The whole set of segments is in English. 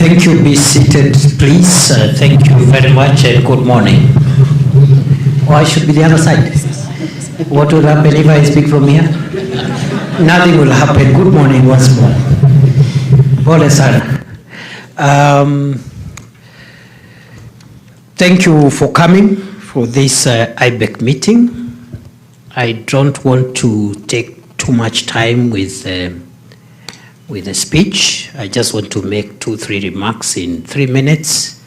Thank you. Be seated, please. Thank you very much and good morning. Or I should be the other side. What will happen if I speak from here? Nothing will happen. Good morning once more. Pole sana. Thank you for coming for this IBEC meeting. I don't want to take too much time with the speech. I just want to make 2-3 remarks in 3 minutes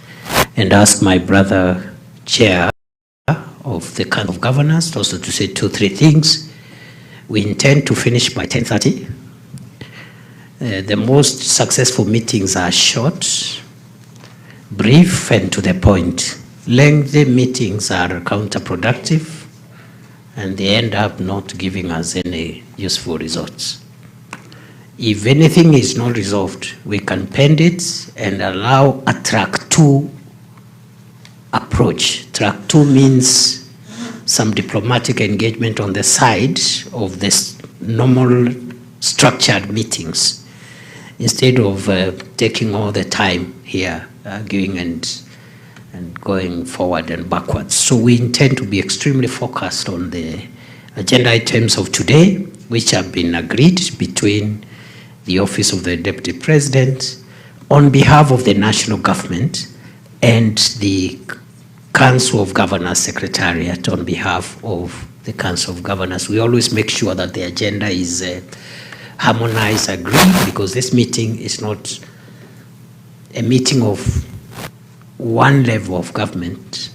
and ask my brother chair of the Council of Governors also to say 2-3 things. We intend to finish by 10:30. The most successful meetings are short, brief, and to the point. Lengthy meetings are counterproductive and they end up not giving us any useful results. If anything is not resolved, we can pend it and allow a track 2 approach. Track 2 means some diplomatic engagement on the side of this normal structured meetings instead of taking all the time here, arguing and going forward and backwards. So we intend to be extremely focused on the agenda items of today, which have been agreed between the Office of the Deputy President on behalf of the national government and the Council of Governors Secretariat on behalf of the Council of Governors. We always make sure that the agenda is harmonized, agreed, because this meeting is not a meeting of one level of government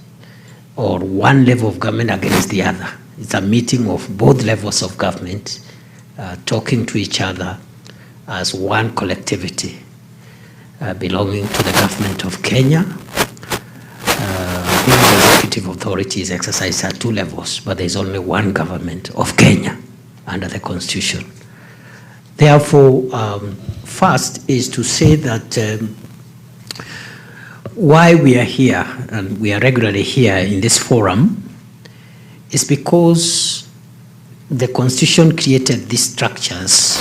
or one level of government against the other. It's a meeting of both levels of government talking to each other as one collectivity belonging to the government of Kenya. The executive authority is exercised at 2 levels, but there's only one government of Kenya under the Constitution. Therefore, first is to say that why we are here, and we are regularly here in this forum, is because the Constitution created these structures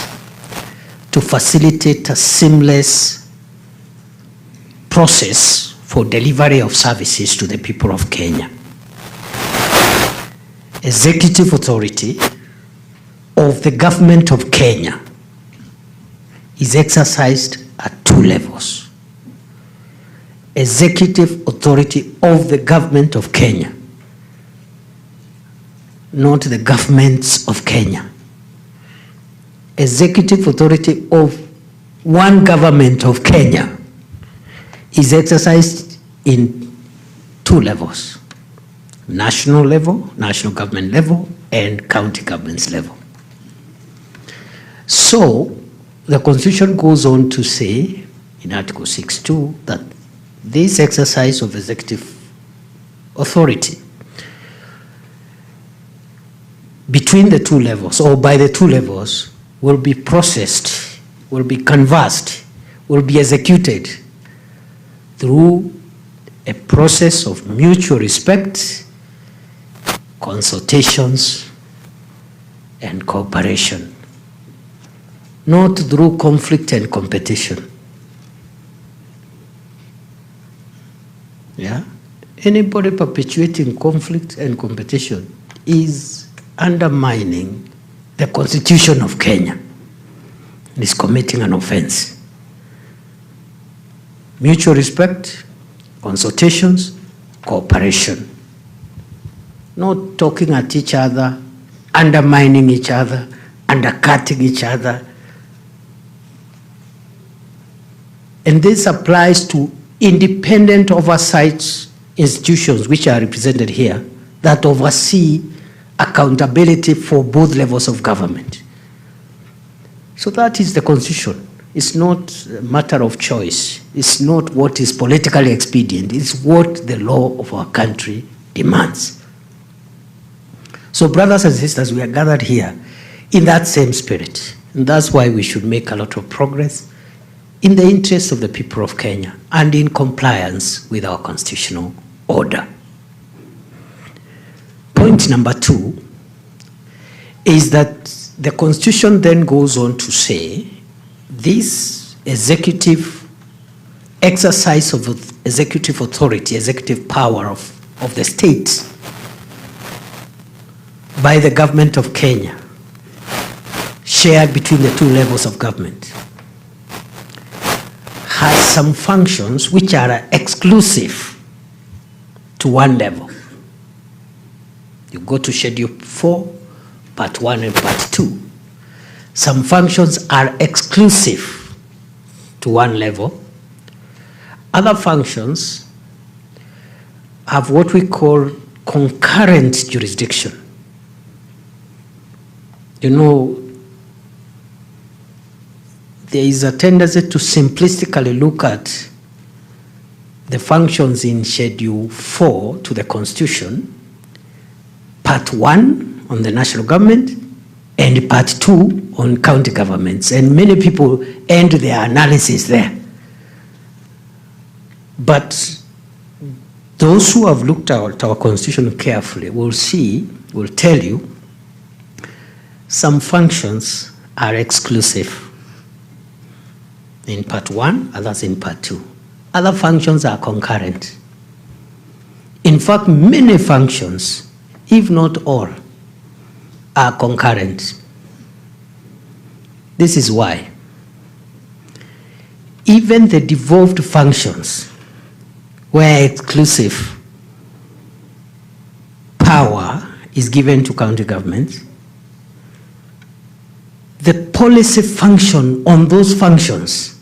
to facilitate a seamless process for delivery of services to the people of Kenya. Executive authority of the government of Kenya is exercised at 2 levels. Executive authority of the government of Kenya, not the governments of Kenya. Executive authority of one government of Kenya is exercised in 2 levels: national level, national government level, and county governments level. So the Constitution goes on to say in Article 6(2) that this exercise of executive authority between the 2 levels or by the 2 levels will be processed, will be canvassed, will be executed through a process of mutual respect, consultations, and cooperation, not through conflict and competition. Yeah? Anybody perpetuating conflict and competition is undermining the Constitution of Kenya and is committing an offense. Mutual respect, consultations, cooperation. Not talking at each other, undermining each other, undercutting each other. And this applies to independent oversight institutions which are represented here that oversee accountability for both levels of government. So that is the Constitution. It's not a matter of choice. It's not what is politically expedient. It's what the law of our country demands. So brothers and sisters, we are gathered here in that same spirit. And that's why we should make a lot of progress in the interest of the people of Kenya and in compliance with our constitutional order. Point number 2 is that the Constitution then goes on to say this executive exercise of executive authority, executive power of the state by the government of Kenya, shared between the two levels of government, has some functions which are exclusive to one level. You go to Schedule 4, Part 1 and Part 2. Some functions are exclusive to one level. Other functions have what we call concurrent jurisdiction. You know, there is a tendency to simplistically look at the functions in Schedule 4 to the Constitution, Part 1 on the national government, and Part 2 on county governments. And many people end their analysis there. But those who have looked at our Constitution carefully will tell you, some functions are exclusive in Part 1, others in Part 2. Other functions are concurrent. In fact, many functions, if not all, are concurrent. This is why. Even the devolved functions, where exclusive power is given to county governments, the policy function on those functions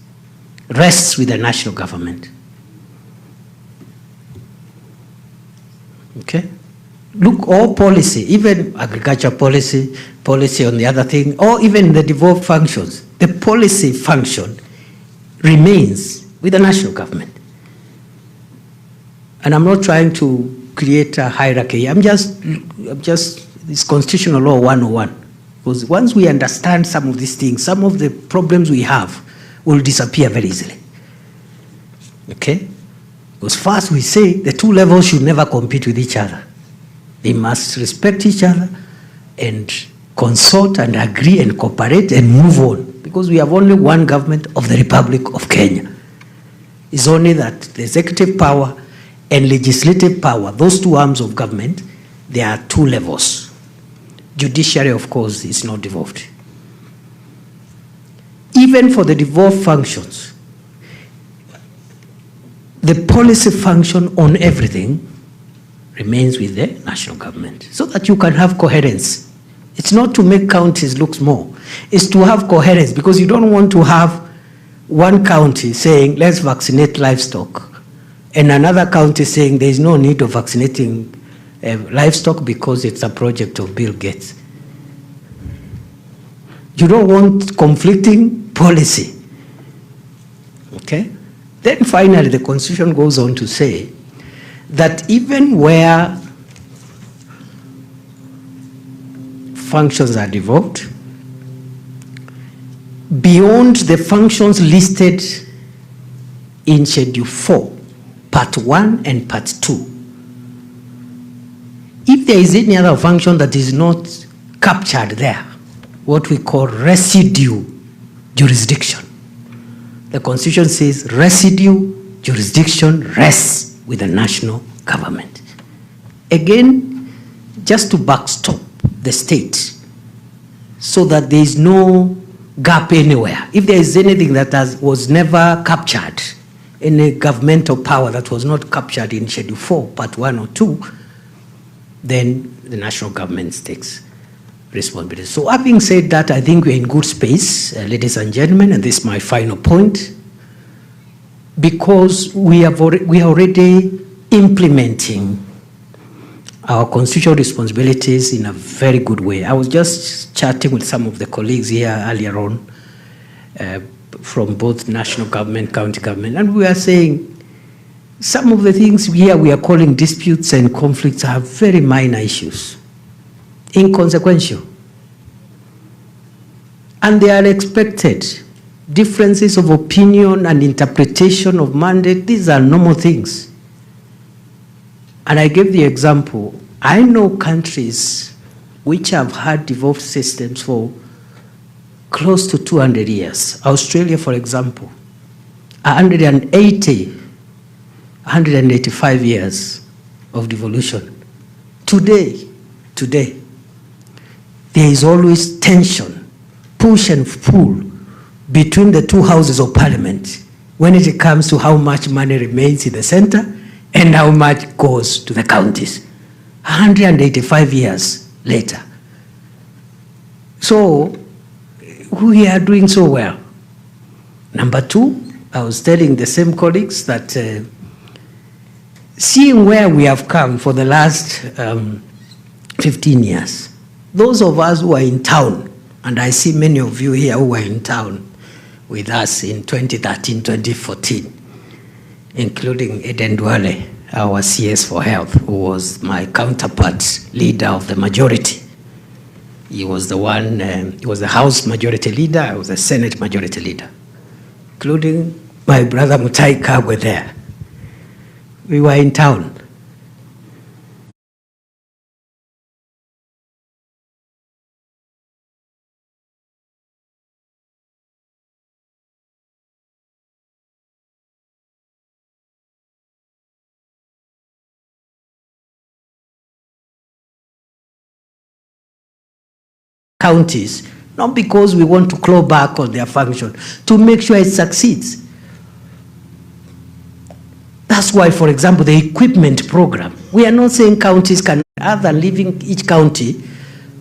rests with the national government. Okay? Look, all policy, even agriculture policy, policy on the other thing, or even the devolved functions, the policy function remains with the national government. And I'm not trying to create a hierarchy. I'm just, it's Constitutional Law 101. Because once we understand some of these things, some of the problems we have will disappear very easily. Okay? Because first we say the two levels should never compete with each other. They must respect each other and consult and agree and cooperate and move on. Because we have only one government of the Republic of Kenya. It's only that the executive power and legislative power, those two arms of government, there are two levels. Judiciary, of course, is not devolved. Even for the devolved functions, the policy function on everything remains with the national government, so that you can have coherence. It's not to make counties look small. It's to have coherence, because you don't want to have one county saying, let's vaccinate livestock, and another county saying there is no need of vaccinating livestock because it's a project of Bill Gates. You don't want conflicting policy. Okay? Then finally, the Constitution goes on to say that even where functions are devolved, beyond the functions listed in Schedule 4, Part 1 and Part 2, if there is any other function that is not captured there, what we call residue jurisdiction. The Constitution says residue jurisdiction rests with the national government. Again, just to backstop the state so that there is no gap anywhere. If there is anything that was never captured, any governmental power that was not captured in Schedule 4, Part 1 or 2, then the national government takes responsibility. So having said that, I think we're in good space, ladies and gentlemen, and this is my final point, because we are already implementing our constitutional responsibilities in a very good way. I was just chatting with some of the colleagues here earlier on from both national government, county government, and we are saying some of the things here we are calling disputes and conflicts are very minor issues, inconsequential. And they are expected. Differences of opinion and interpretation of mandate, these are normal things. And I gave the example, I know countries which have had devolved systems for close to 200 years. Australia, for example, 185 years of devolution. Today, there is always tension, push and pull between the two houses of parliament when it comes to how much money remains in the center and how much goes to the counties. 185 years later. So we are doing so well. Number two, I was telling the same colleagues that seeing where we have come for the last 15 years, those of us who are in town, and I see many of you here who were in town with us in 2013, 2014, including Eden Dwale, our CS for Health, who was my counterpart leader of the majority. He was the one, he was the House Majority Leader, I was the Senate Majority Leader, including my brother Mutahi were there. We were in town. Counties, not because we want to claw back on their function, to make sure it succeeds. That's why, for example, the equipment program, we are not saying counties can, other leaving each county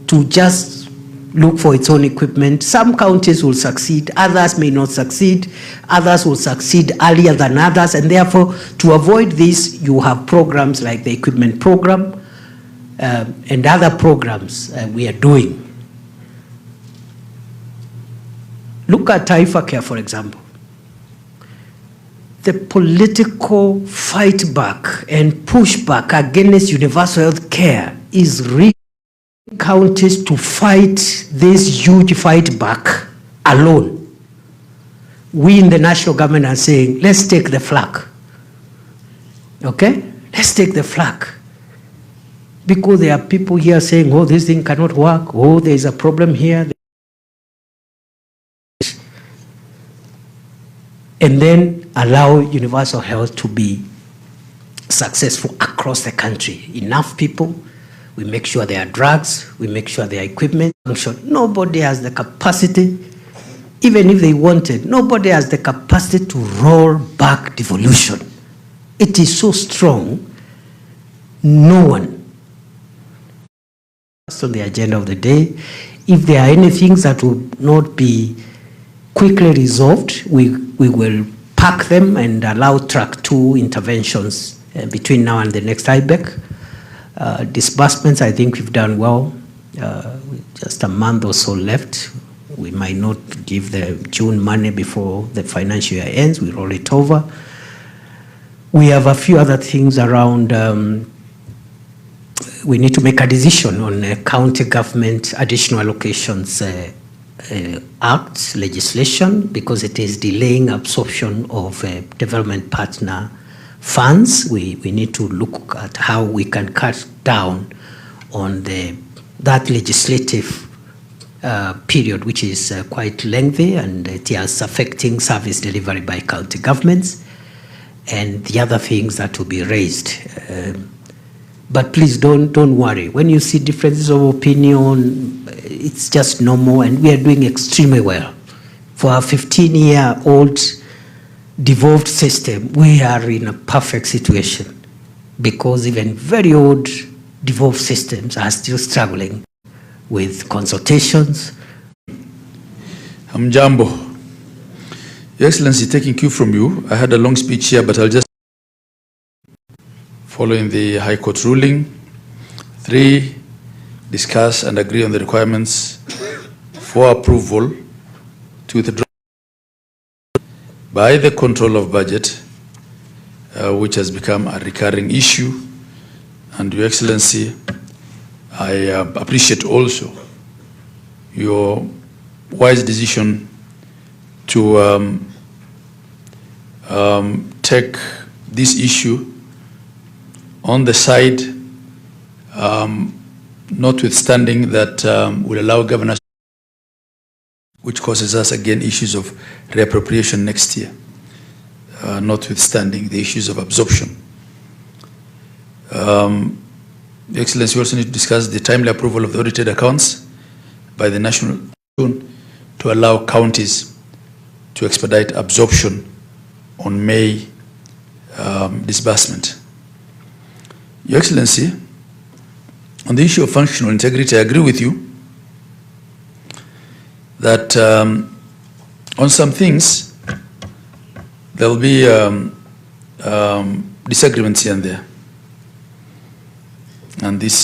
to just look for its own equipment. Some counties will succeed, others may not succeed, others will succeed earlier than others, and therefore, to avoid this, you have programs like the equipment program and other programs we are doing. Look at Taifa Care, for example. The political fight back and pushback against universal health care is reaching counties to fight this huge fight back alone. We in the national government are saying, let's take the flag. Okay? Let's take the flag. Because there are people here saying, oh, this thing cannot work. Oh, there's a problem here. And then allow universal health to be successful across the country. Enough people, we make sure there are drugs, we make sure there are equipment. Nobody has the capacity, even if they wanted, nobody has the capacity to roll back devolution. It is so strong, no one. That's on the agenda of the day. If there are any things that will not be quickly resolved, we will pack them and allow track 2 interventions between now and the next IBEC. Disbursements, I think we've done well. Just a month or so left. We might not give the June money before the financial year ends. We roll it over. We have a few other things around. We need to make a decision on county government additional allocations Act legislation, because it is delaying absorption of development partner funds. We need to look at how we can cut down on that legislative period, which is quite lengthy, and it is affecting service delivery by county governments and the other things that will be raised. But please don't worry. When you see differences of opinion, it's just normal, and we are doing extremely well. For a 15-year-old devolved system, we are in a perfect situation, because even very old devolved systems are still struggling with consultations. Jambo. Your Excellency, taking cue from you, I had a long speech here, but I'll just, following the High Court ruling, 3, discuss and agree on the requirements for approval to withdraw by the control of budget, which has become a recurring issue. And Your Excellency, I appreciate also your wise decision to take this issue on the side, notwithstanding that will allow governors, which causes us again issues of reappropriation next year. notwithstanding the issues of absorption. Your Excellency, we also need to discuss the timely approval of the audited accounts by the National to allow counties to expedite absorption on May disbursement. Your Excellency, on the issue of functional integrity, I agree with you that on some things there will be disagreements here and there. And this